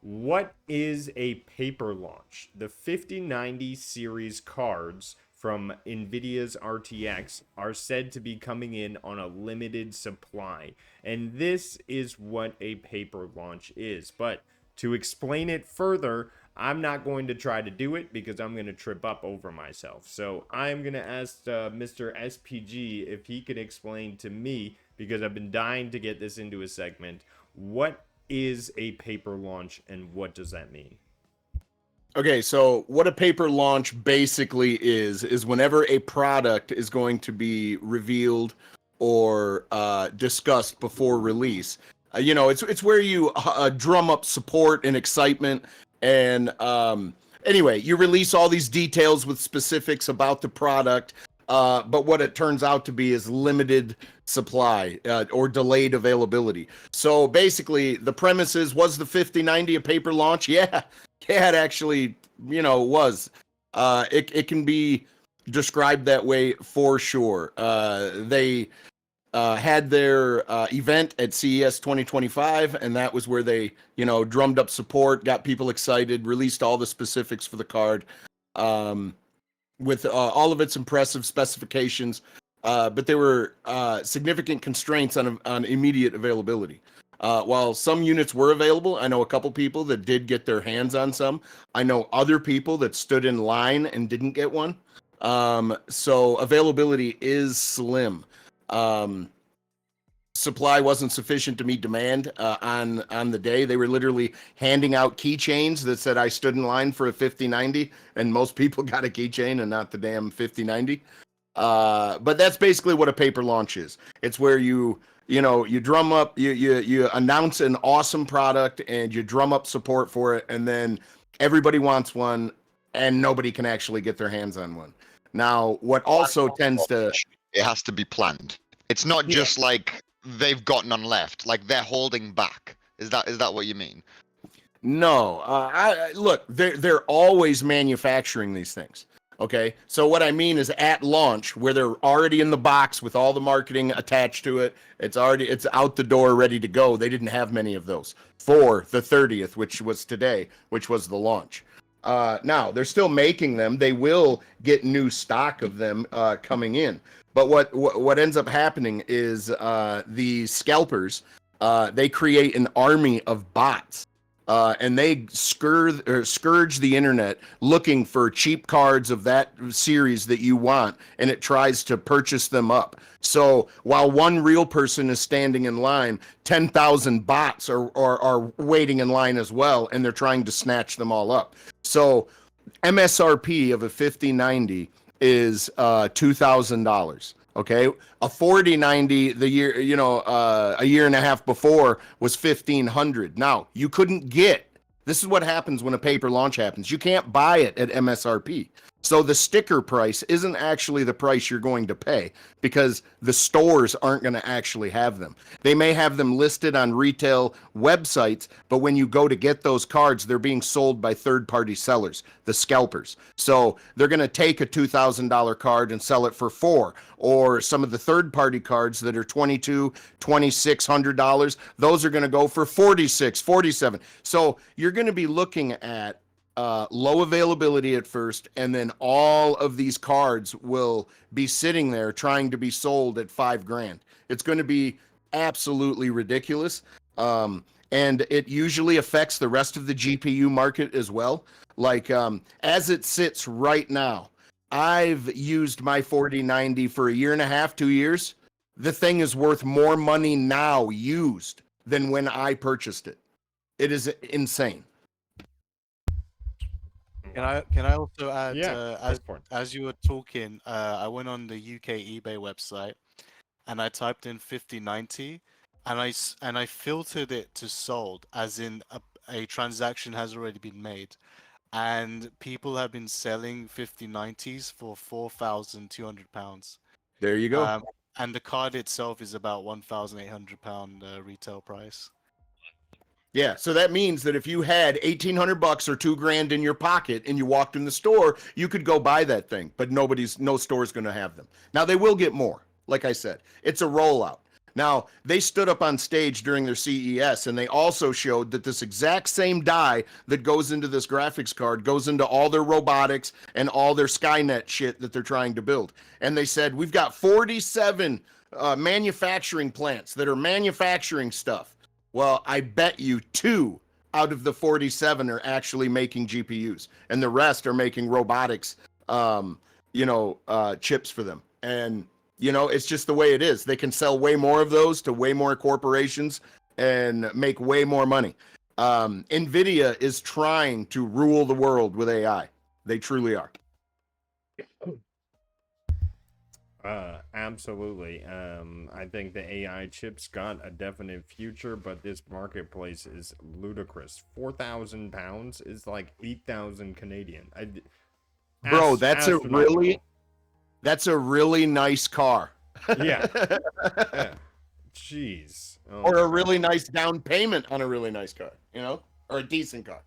What is a paper launch? The 5090 series cards from NVIDIA's RTX are said to be coming in on a limited supply. And this is what a paper launch is. But to explain it further, I'm not going to try to do it because I'm going to trip up over myself. So I'm going to ask Mr. SPG if he could explain to me, because I've been dying to get this into a segment, what is a paper launch and what does that mean? Okay, so what a paper launch basically is whenever a product is going to be revealed or discussed before release. It's where you drum up support and excitement, and anyway, you release all these details with specifics about the product. But what it turns out to be is limited supply or delayed availability. So basically, the premise is: was the 5090 a paper launch? Yeah, yeah, it actually, was. It can be described that way for sure. They had their event at CES 2025, and that was where they, drummed up support, got people excited, released all the specifics for the card. With all of its impressive specifications, but there were significant constraints on immediate availability. While some units were available, I know a couple people that did get their hands on some. I know other people that stood in line and didn't get one. So availability is slim. Supply wasn't sufficient to meet demand on the day. They were literally handing out keychains that said I stood in line for a 5090, and most people got a keychain and not the damn 5090. But that's basically what a paper launch is. It's where you drum up, you announce an awesome product and you drum up support for it, and then everybody wants one and nobody can actually get their hands on one. Now, what also tends to It has to be planned. It's not Yeah. just like they've got none left. Like they're holding back. Is that what you mean? No, look, they're always manufacturing these things. Okay, so what I mean is at launch, where they're already in the box with all the marketing attached to it. It's out the door, ready to go. They didn't have many of those for the 30th, which was today, which was the launch. Now they're still making them. They will get new stock of them coming in. But what ends up happening is the scalpers they create an army of bots. And they scourge the internet looking for cheap cards of that series that you want, and it tries to purchase them up. So while one real person is standing in line, 10,000 bots are waiting in line as well, and they're trying to snatch them all up. So MSRP of a 5090 is $2,000. Okay, a 4090 the year, a year and a half before was 1,500. Now you couldn't get. This is what happens when a paper launch happens. You can't buy it at MSRP. So the sticker price isn't actually the price you're going to pay because the stores aren't going to actually have them. They may have them listed on retail websites, but when you go to get those cards, they're being sold by third-party sellers, the scalpers. So they're going to take a $2,000 card and sell it for $4,000, or some of the third-party cards that are $2,200, $2,600, those are going to go for $46,000, $47,000. So you're going to be looking at low availability at first, and then all of these cards will be sitting there trying to be sold at $5,000. It's going to be absolutely ridiculous. And it usually affects the rest of the GPU market as well. Like, as it sits right now, I've used my 4090 for a year and a half, 2 years. The thing is worth more money now used than when I purchased it. It is insane. Can I also add, Yeah, as you were talking, I went on the UK eBay website and I typed in 5090 and I filtered it to sold, as in a transaction has already been made, and people have been selling 5090s for £4,200. There you go. And the card itself is about £1,800 retail price. Yeah, so that means that if you had $1,800 or $2,000 in your pocket and you walked in the store, you could go buy that thing, but no store's going to have them. Now they will get more. Like I said, it's a rollout. Now, they stood up on stage during their CES and they also showed that this exact same die that goes into this graphics card goes into all their robotics and all their Skynet shit that they're trying to build. And they said, we've got 47 manufacturing plants that are manufacturing stuff. Well, I bet you 2 out of the 47 are actually making GPUs, and the rest are making robotics, chips for them. And it's just the way it is. They can sell way more of those to way more corporations and make way more money. NVIDIA is trying to rule the world with AI. They truly are. Absolutely. I think the AI chips got a definite future, but this marketplace is ludicrous. £4,000 is like 8,000 Canadian. Bro, that's astronomical. a really nice car. Yeah. Yeah. Jeez. Oh Or my a God. really nice down payment on a really nice car, or a decent car.